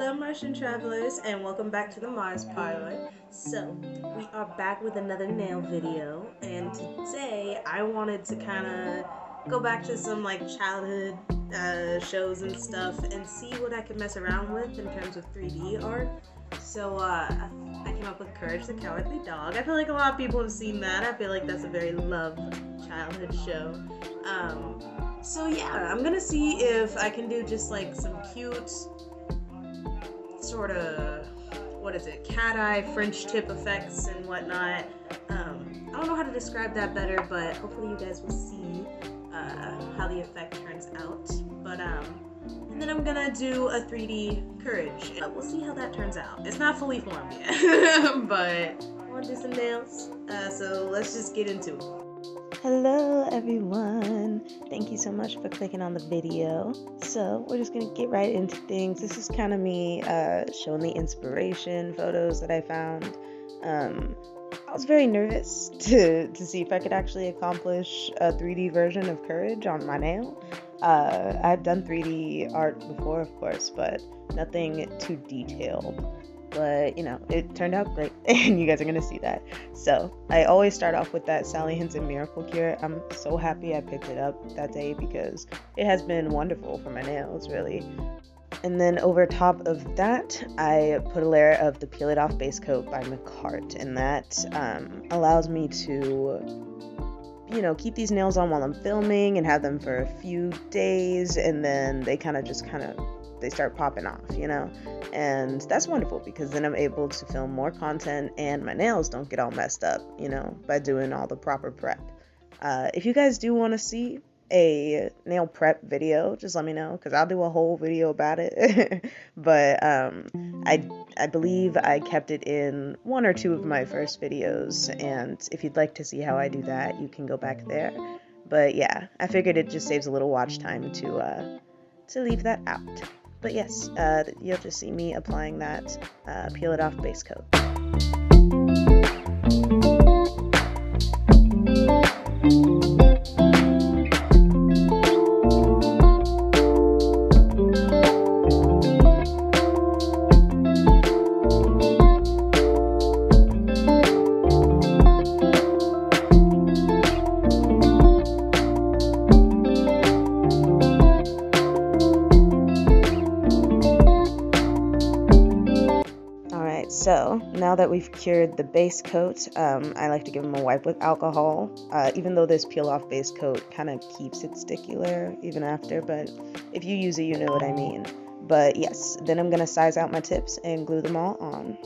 Hello, Martian travelers, and welcome back to the Mars Parlor. So, we are back with another nail video, and today I wanted to kind of go back to some like childhood shows and stuff and see what I could mess around with in terms of 3D art. So, I came up with Courage the Cowardly Dog. I feel like a lot of people have seen that. I feel like that's a very loved childhood show. So yeah, I'm gonna see if I can do just like some cute sort of, what is it, cat eye French tip effects and whatnot. I don't know how to describe that better, but hopefully you guys will see how the effect turns out. But and then I'm gonna do a 3D Courage. We'll see how that turns out. It's not fully formed yet, but I want to do some nails. So let's just get into it. Hello everyone, thank you so much for clicking on the video. So we're just gonna get right into things. This is kind of me showing the inspiration photos that I found. I was very nervous to see if I could actually accomplish a 3D version of Courage on my nail. I've done 3D art before, of course, but nothing too detailed. But, you know, it turned out great, and you guys are going to see that. So, I always start off with that Sally Hansen Miracle Cure. I'm so happy I picked it up that day because it has been wonderful for my nails, really. And then over top of that, I put a layer of the Peel It Off Base Coat by McCart, and that allows me to, you know, keep these nails on while I'm filming and have them for a few days, and then they they start popping off, you know, and that's wonderful because then I'm able to film more content and my nails don't get all messed up, you know, by doing all the proper prep. If you guys do want to see a nail prep video, just let me know because I'll do a whole video about it. But I believe I kept it in one or two of my first videos, and if you'd like to see how I do that, you can go back there. But yeah, I figured it just saves a little watch time to leave that out. But yes, you'll just see me applying that Peel It Off Base Coat. So now that we've cured the base coat, I like to give them a wipe with alcohol, even though this peel off base coat kind of keeps it sticky layer even after, but if you use it, you know what I mean. But yes, then I'm going to size out my tips and glue them all on.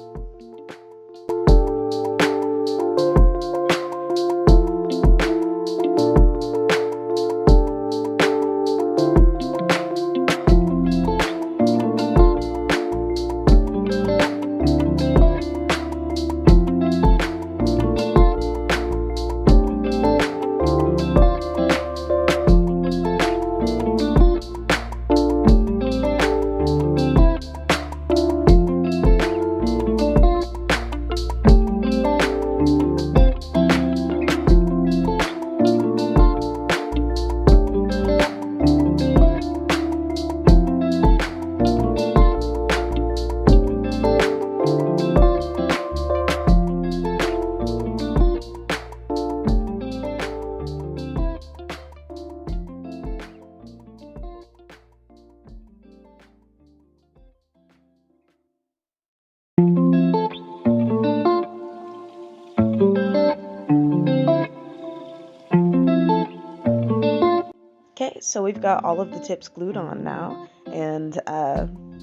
Okay, so we've got all of the tips glued on now, and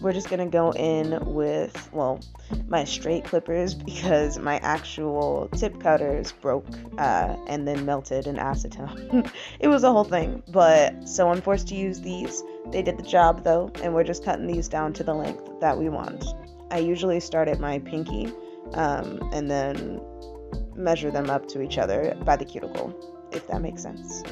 we're just gonna go in with, well, my straight clippers because my actual tip cutters broke and then melted in acetone. It was a whole thing, but so I'm forced to use these. They did the job though, and we're just cutting these down to the length that we want. I usually start at my pinky and then measure them up to each other by the cuticle, if that makes sense.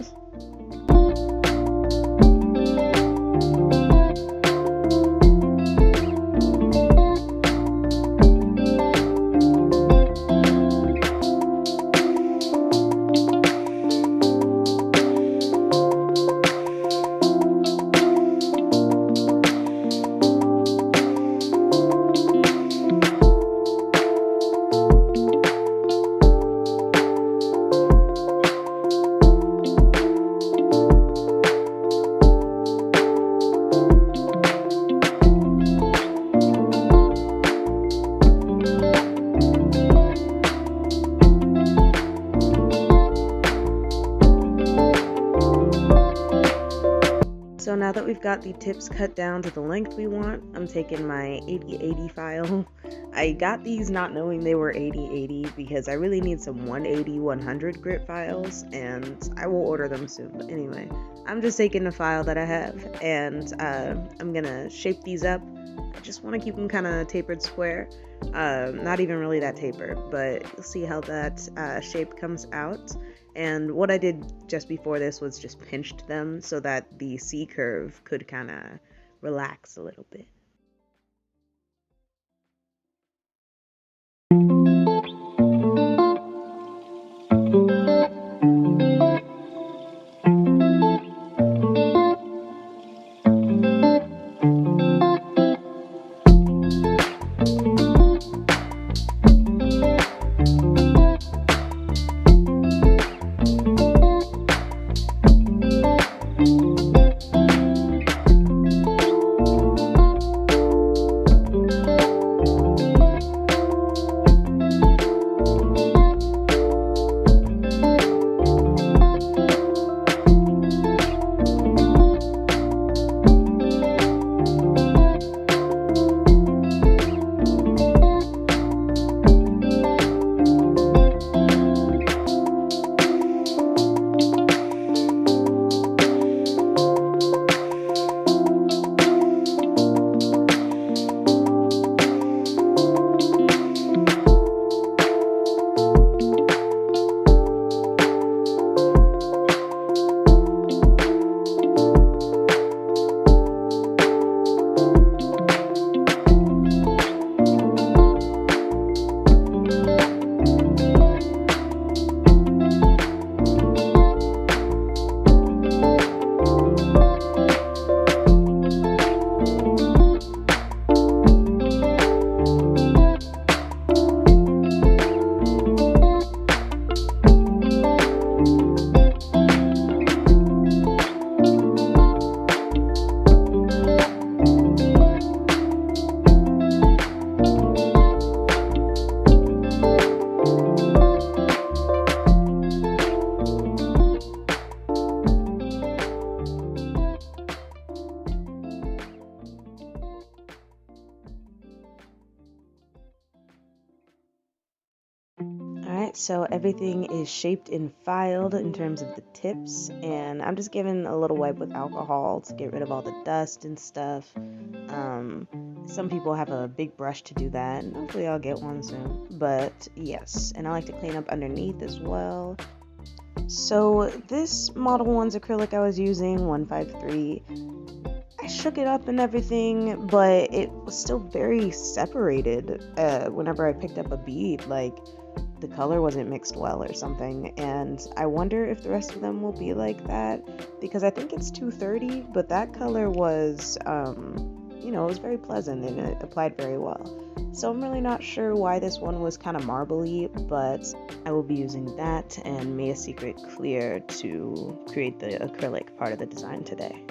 we've got the tips cut down to the length we want, I'm taking my 80/80 file. I got these not knowing they were 80/80 because I really need some 180/100 grit files, and I will order them soon. But anyway, I'm just taking the file that I have, and I'm gonna shape these up. I just want to keep them kind of tapered square. Not even really that tapered, but you'll see how that shape comes out. And what I did just before this was just pinched them so that the C curve could kind of relax a little bit. Alright, so everything is shaped and filed in terms of the tips, and I'm just giving a little wipe with alcohol to get rid of all the dust and stuff. Some people have a big brush to do that, and hopefully I'll get one soon. But yes, and I like to clean up underneath as well. So this Model 1's acrylic I was using, 153, I shook it up and everything, but it was still very separated whenever I picked up a bead. Like, the color wasn't mixed well or something, and I wonder if the rest of them will be like that, because I think it's 230, but that color was, it was very pleasant and it applied very well. So I'm really not sure why this one was kind of marbly, but I will be using that and Mia Secret Clear to create the acrylic part of the design today.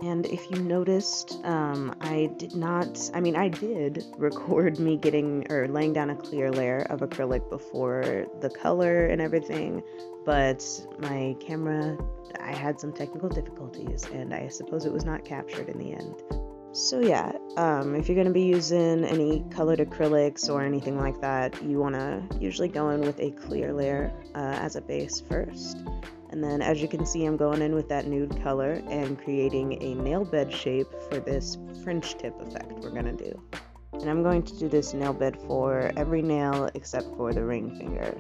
And if you noticed, I did record me laying down a clear layer of acrylic before the color and everything, but my camera, I had some technical difficulties, and I suppose it was not captured in the end. So yeah, if you're going to be using any colored acrylics or anything like that, you want to usually go in with a clear layer as a base first. And then, as you can see, I'm going in with that nude color and creating a nail bed shape for this French tip effect we're going to do. And I'm going to do this nail bed for every nail except for the ring finger.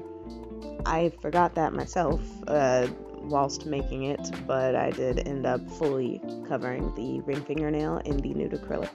I forgot that myself whilst making it, but I did end up fully covering the ring fingernail in the nude acrylic.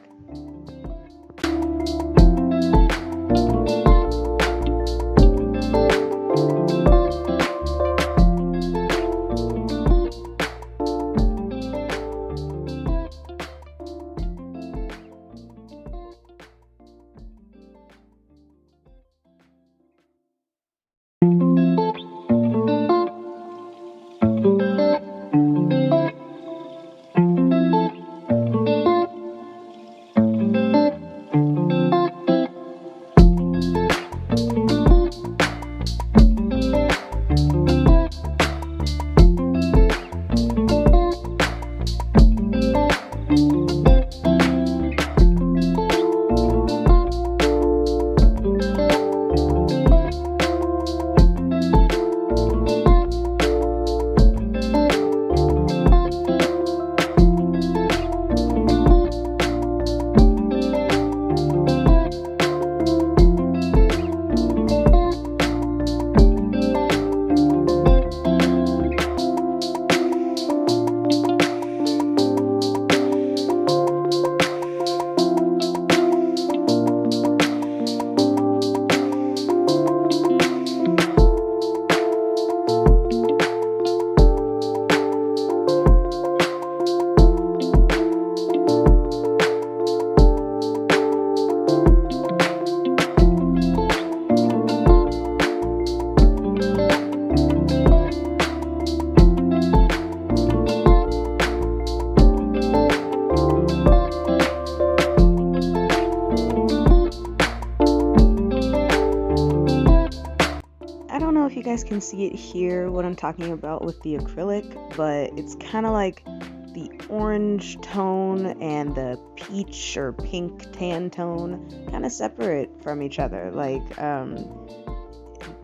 guys can see it here, what I'm talking about with the acrylic, but it's kind of like the orange tone and the peach or pink tan tone kind of separate from each other. Like,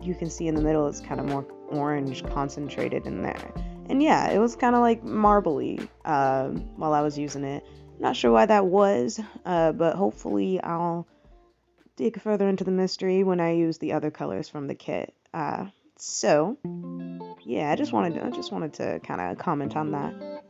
you can see in the middle it's kind of more orange concentrated in there. And yeah, it was kind of like marbly while I was using it. Not sure why that was, but hopefully I'll dig further into the mystery when I use the other colors from the kit. So yeah, I just wanted to kind of comment on that.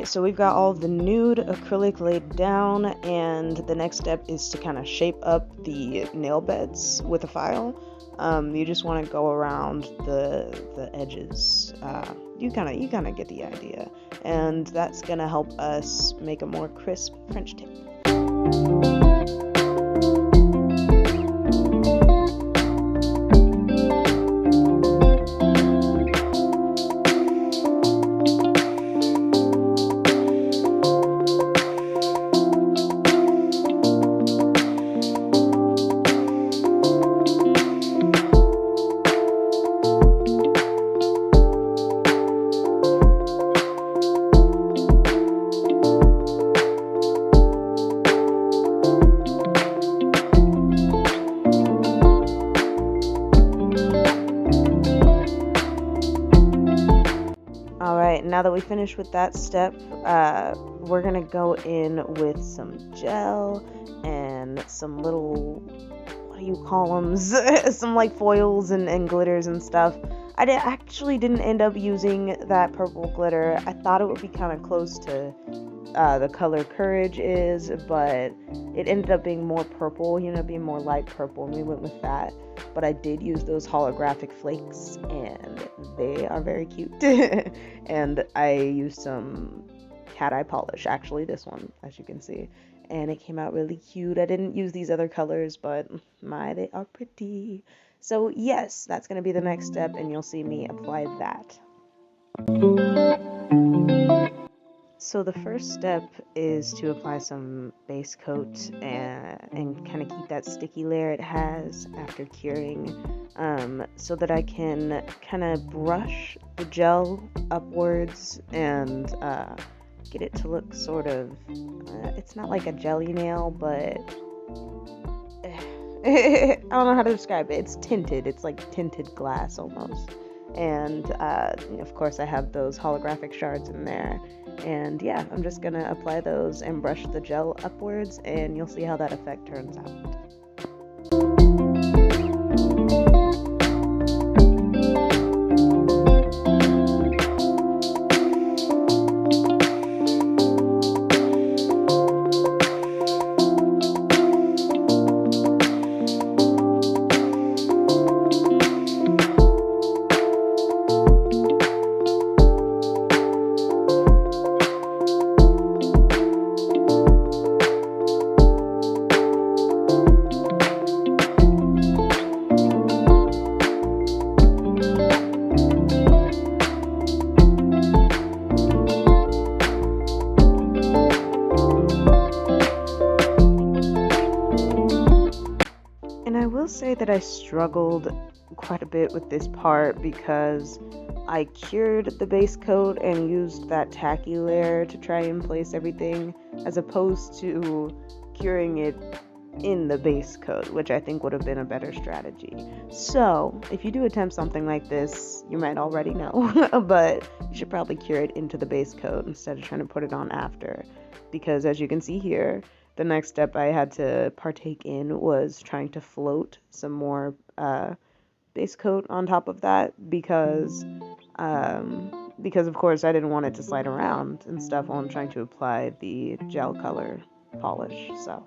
So we've got all the nude acrylic laid down, and the next step is to kind of shape up the nail beds with a file. You just want to go around the edges. You kind of get the idea, and that's gonna help us make a more crisp French tip. Now that we finished with that step, we're gonna go in with some gel and some little, what do you call them, some like foils and glitters and stuff. I actually didn't end up using that purple glitter. I thought it would be kind of close to the color Courage is, but it ended up being more purple, being more light purple, and we went with that. But I did use those holographic flakes, and they are very cute. And I used some cat eye polish, actually this one, as you can see, and it came out really cute. I didn't use these other colors, but they are pretty. So yes, that's going to be the next step, and you'll see me apply that. So the first step is to apply some base coat and kind of keep that sticky layer it has after curing, so that I can kind of brush the gel upwards and get it to look sort of, it's not like a jelly nail, but I don't know how to describe it. It's tinted. It's like tinted glass almost. And of course, I have those holographic shards in there. And yeah, I'm just gonna apply those and brush the gel upwards, and you'll see how that effect turns out. Say that I struggled quite a bit with this part because I cured the base coat and used that tacky layer to try and place everything, as opposed to curing it in the base coat, which I think would have been a better strategy. So if you do attempt something like this, you might already know, but you should probably cure it into the base coat instead of trying to put it on after, because as you can see here, the next step I had to partake in was trying to float some more base coat on top of that, because of course I didn't want it to slide around and stuff while I'm trying to apply the gel color polish. So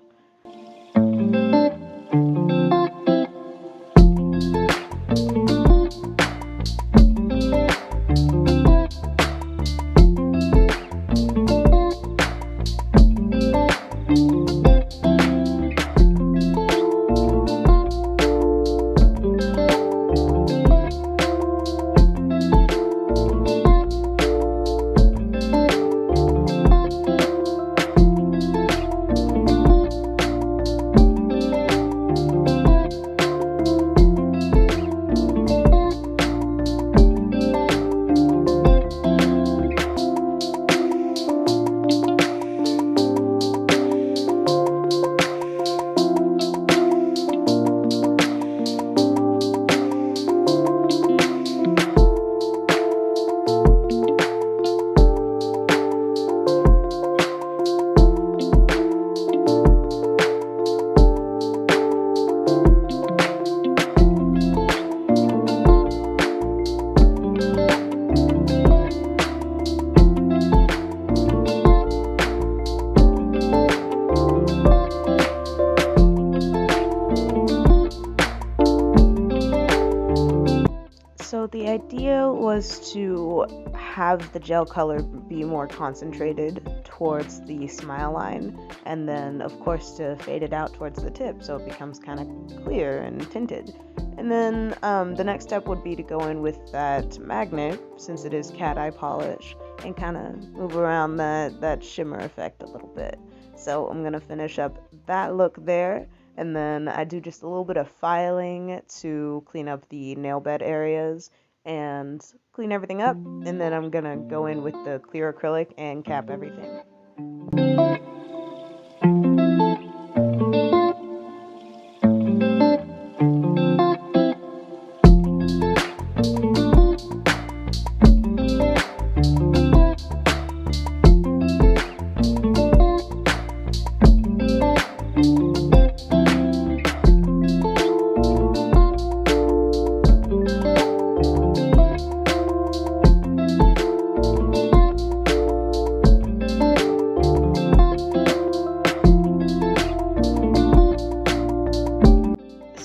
the idea was to have the gel color be more concentrated towards the smile line, and then of course to fade it out towards the tip so it becomes kind of clear and tinted. And then the next step would be to go in with that magnet, since it is cat eye polish, and kind of move around that shimmer effect a little bit. So I'm going to finish up that look there, and then I do just a little bit of filing to clean up the nail bed areas and clean everything up, and then I'm gonna go in with the clear acrylic and cap everything.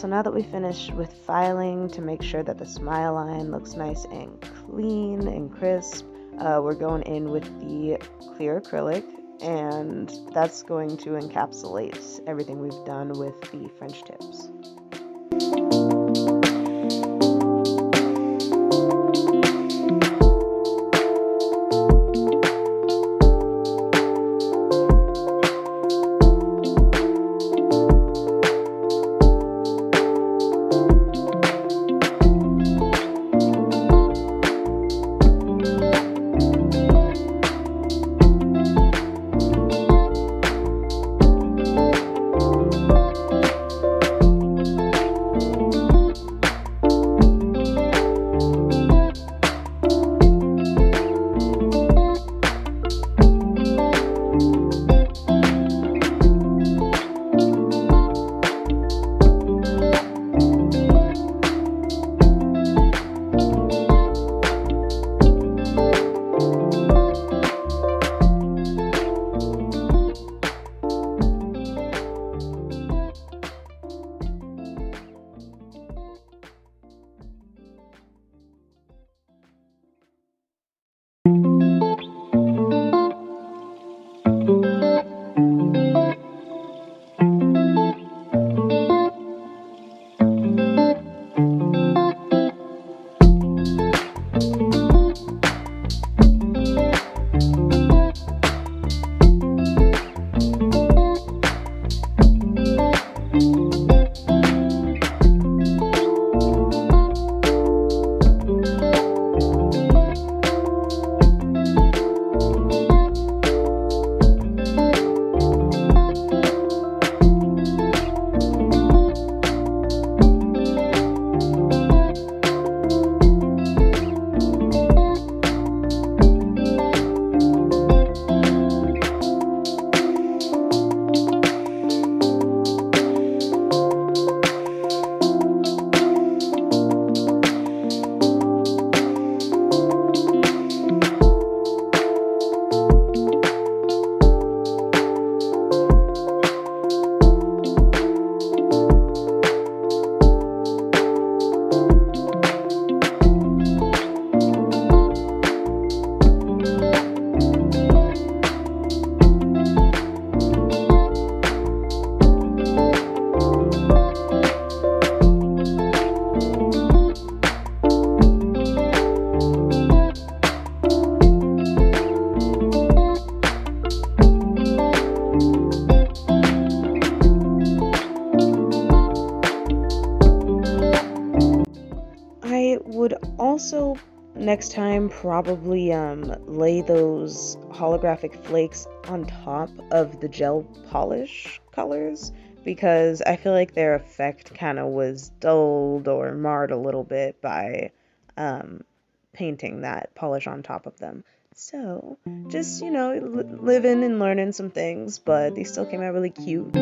Now that we finished with filing to make sure that the smile line looks nice and clean and crisp, we're going in with the clear acrylic, and that's going to encapsulate everything we've done with the French tips. also next time probably lay those holographic flakes on top of the gel polish colors, because I feel like their effect kind of was dulled or marred a little bit by painting that polish on top of them. So just, living and learning some things, but they still came out really cute.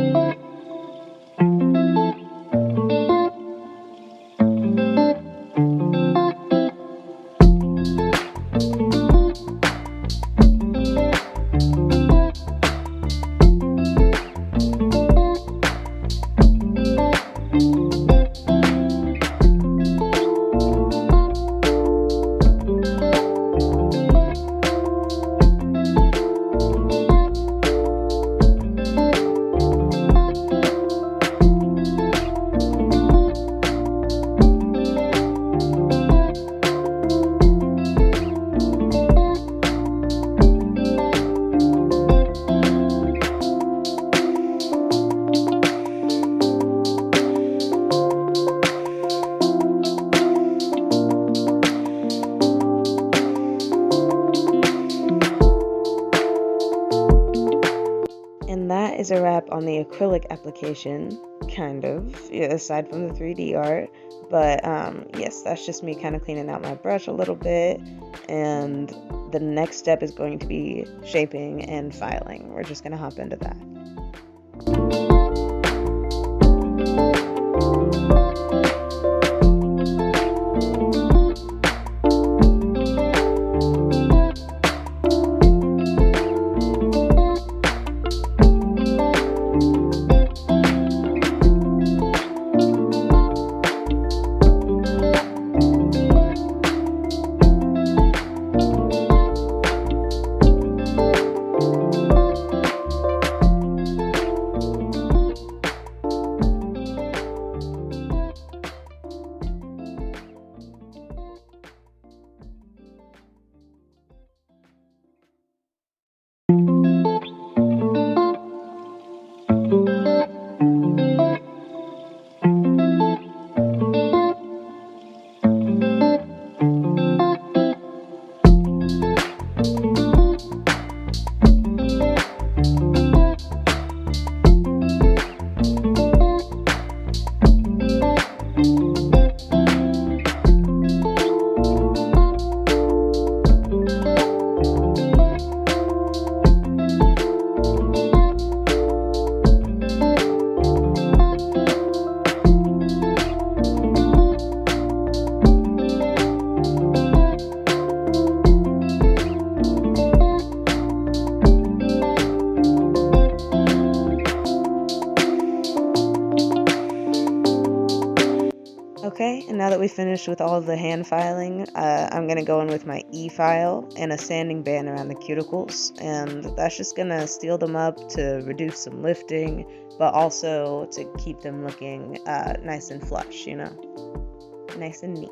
And that is a wrap on the acrylic application, kind of, aside from the 3D art. But yes, that's just me kind of cleaning out my brush a little bit. And the next step is going to be shaping and filing. We're just going to hop into that. Okay, and now that we finished with all of the hand filing, I'm going to go in with my E-file and a sanding band around the cuticles, and that's just going to seal them up to reduce some lifting, but also to keep them looking nice and flush, nice and neat.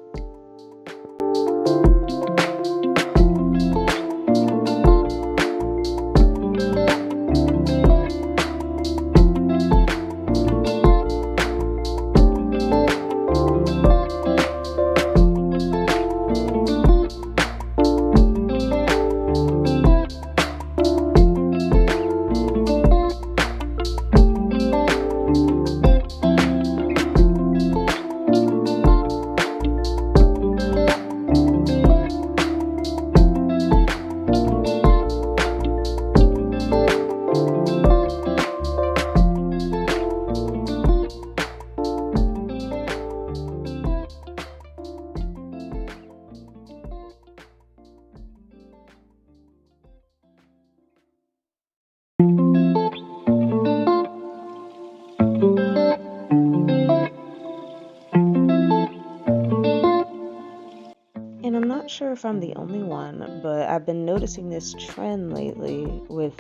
And I'm not sure if I'm the only one, but I've been noticing this trend lately with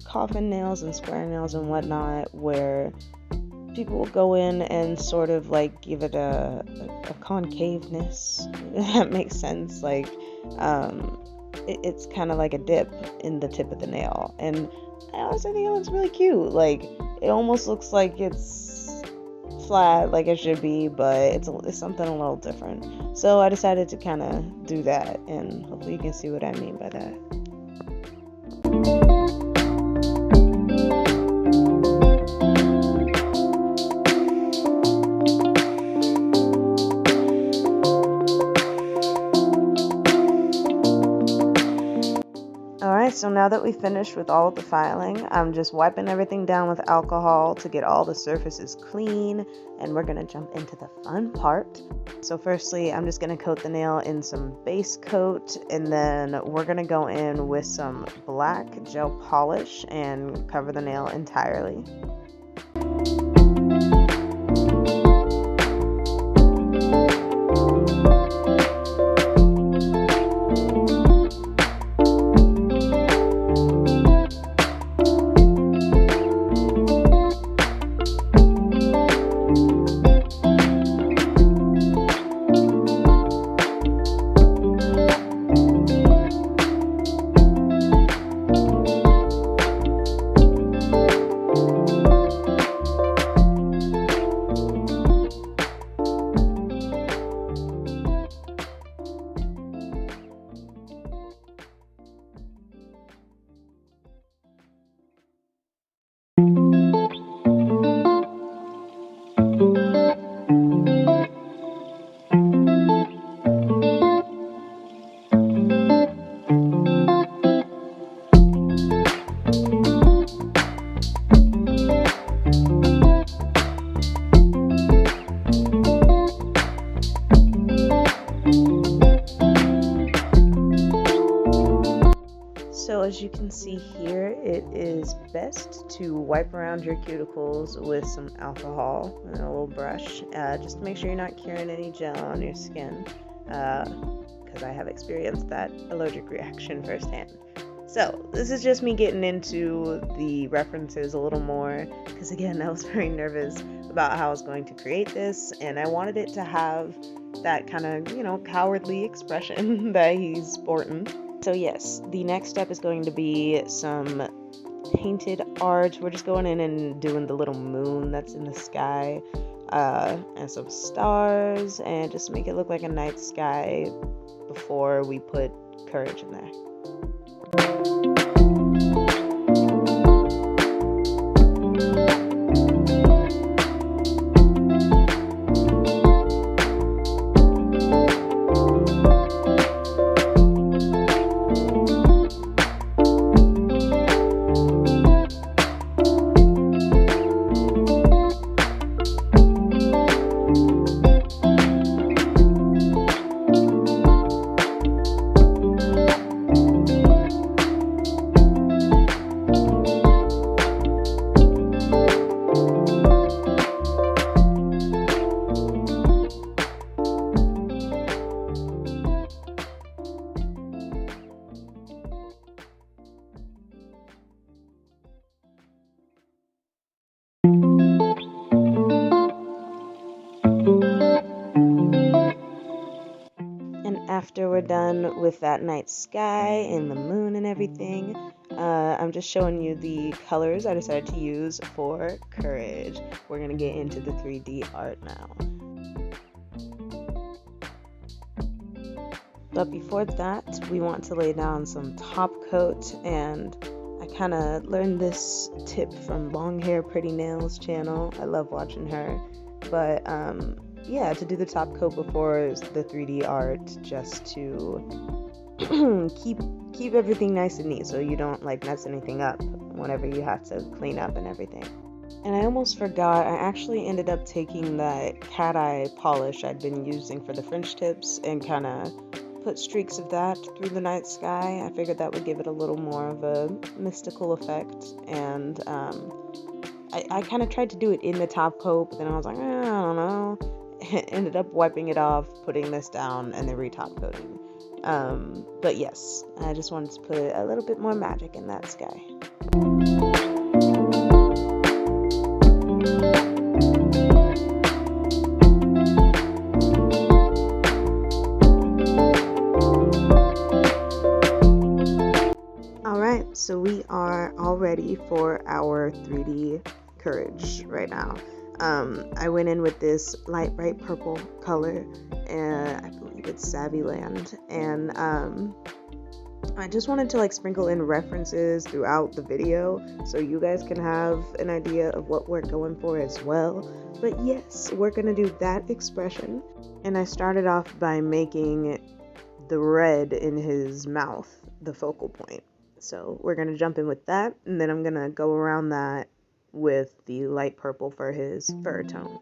coffin nails and square nails and whatnot, where people will go in and sort of like give it a concaveness. That makes sense. Like, it's kind of like a dip in the tip of the nail, and I honestly think it looks really cute. Like, it almost looks like it's flat like it should be, but it's something a little different. So I decided to kind of do that, and hopefully you can see what I mean by that. Alright, so now that we finished with all of the filing, I'm just wiping everything down with alcohol to get all the surfaces clean, and we're going to jump into the fun part. So firstly, I'm just going to coat the nail in some base coat, and then we're going to go in with some black gel polish and cover the nail entirely. So as you can see here, it is best to wipe around your cuticles with some alcohol and a little brush, just to make sure you're not curing any gel on your skin, because I have experienced that allergic reaction firsthand. So this is just me getting into the references a little more, because again, I was very nervous about how I was going to create this, and I wanted it to have that kind of, cowardly expression that he's sporting. So yes, the next step is going to be some painted art. We're just going in and doing the little moon that's in the sky, and some stars, and just make it look like a night sky before we put courage in there. After we're done with that night sky and the moon and everything, I'm just showing you the colors I decided to use for courage. We're going to get into the 3D art now. But before that, we want to lay down some top coat, and I kind of learned this tip from Long Hair Pretty Nails channel. I love watching her. But yeah, to do the top coat before the 3D art, just to keep everything nice and neat, so you don't mess anything up whenever you have to clean up and everything. And I almost forgot, I actually ended up taking that cat eye polish I'd been using for the French tips and kind of put streaks of that through the night sky. I figured that would give it a little more of a mystical effect, and I kind of tried to do it in the top coat, but then I was like, I don't know. Ended up wiping it off, putting this down, and then re-top coating. But yes, I just wanted to put a little bit more magic in that sky. Alright, so we are all ready for our 3D courage right now. I went in with this light bright purple color, and I believe it's Savvy Land, and I just wanted to like sprinkle in references throughout the video so you guys can have an idea of what we're going for as well. But yes, we're gonna do that expression, and I started off by making the red in his mouth the focal point. So we're gonna jump in with that, and then I'm gonna go around that with the light purple for his fur tone.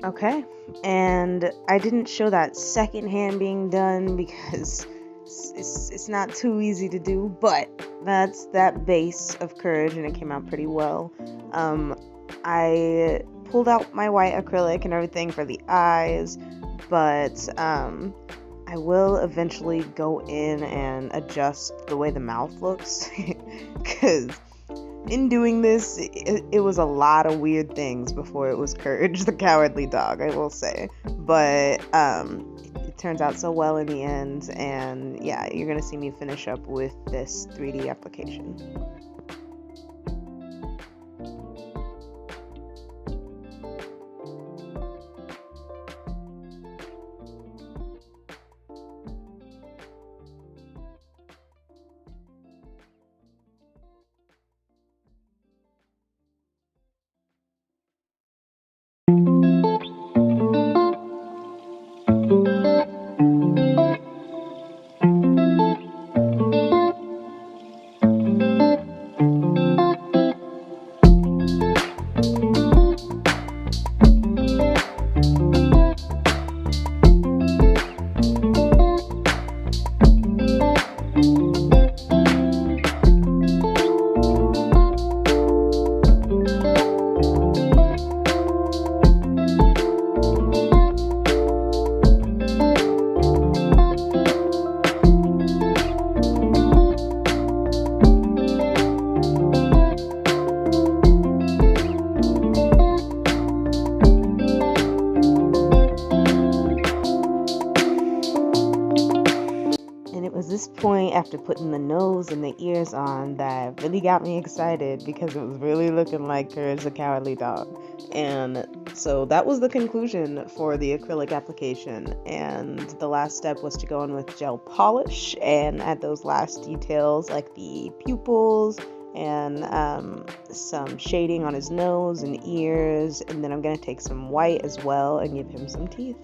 Okay, and I didn't show that second hand being done because it's not too easy to do, but that's that base of Courage, and it came out pretty well. I pulled out my white acrylic and everything for the eyes, but I will eventually go in and adjust the way the mouth looks because in doing this, it was a lot of weird things before it was Courage the Cowardly Dog, I will say. But it turns out so well in the end, and yeah, you're gonna see me finish up with this 3D application. after putting the nose and the ears on that really got me excited because it was really looking like Courage the Cowardly Dog. And so that was the conclusion for the acrylic application. And the last step was to go in with gel polish and add those last details like the pupils and some shading on his nose and ears. And then I'm going to take some white as well and give him some teeth.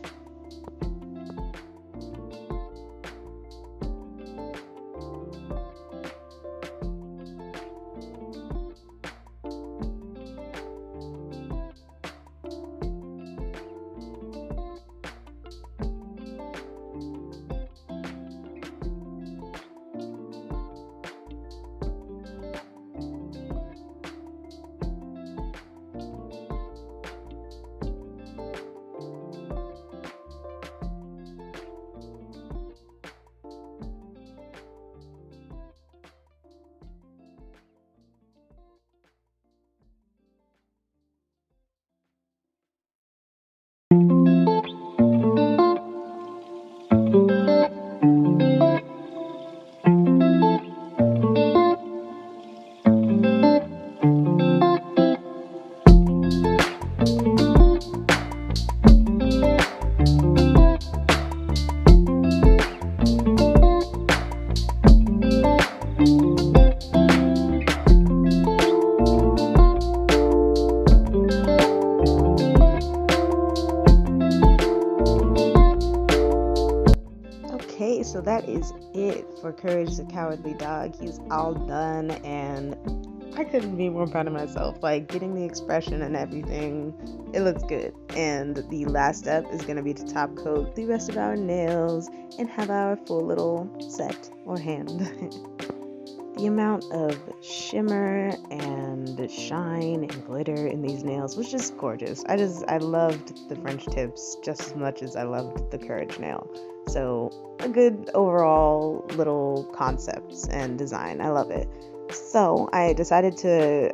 Okay, so that is it for Courage the Cowardly Dog. He's all done, and I couldn't be more proud of myself. Like, getting the expression and everything, it looks good. And the last step is going to be to top coat the rest of our nails and have our full little set or hand. The amount of shimmer and shine and glitter in these nails was just gorgeous. I loved the French tips just as much as I loved the Courage nail. So a good overall little concept and design. I love it. So I decided to,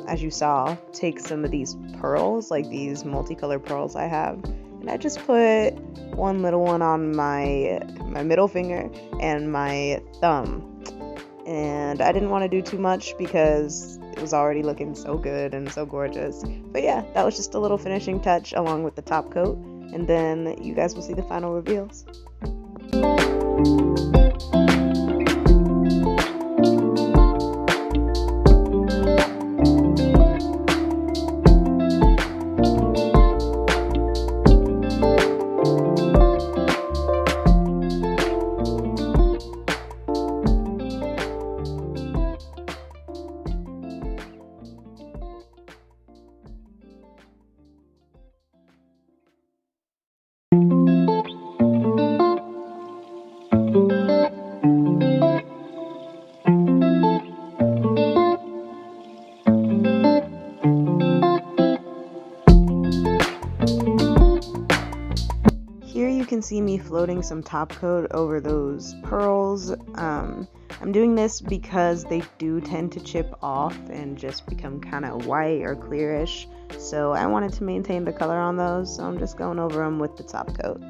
as you saw, take some of these pearls, like these multicolored pearls I have, and I just put one little one on my middle finger and my thumb. And I didn't want to do too much because it was already looking so good and so gorgeous. But yeah, that was just a little finishing touch along with the top coat. And then you guys will see the final reveals. Here you can see me floating some top coat over those pearls. I'm doing this because they do tend to chip off and just become kind of white or clearish. So I wanted to maintain the color on those, so I'm just going over them with the top coat.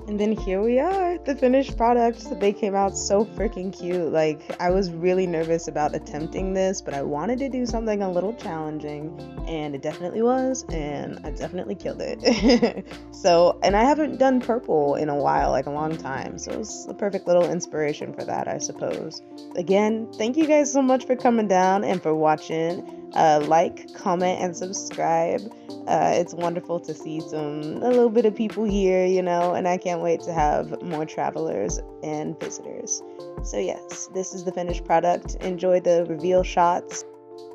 And then here we are, the finished product. They came out so freaking cute. Like, I was really nervous about attempting this, but I wanted to do something a little challenging, and it definitely was, and I definitely killed it. So, and I haven't done purple in a while, like a long time, so it was the perfect little inspiration for that, I suppose. Again, thank you guys so much for coming down and for watching. Like, comment, and subscribe. It's wonderful to see a little bit of people here, you know, and I can't wait to have more travelers and visitors. So yes, this is the finished product. Enjoy the reveal shots.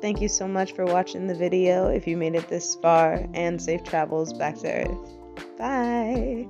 Thank you so much for watching the video if you made it this far, and safe travels back to Earth. Bye!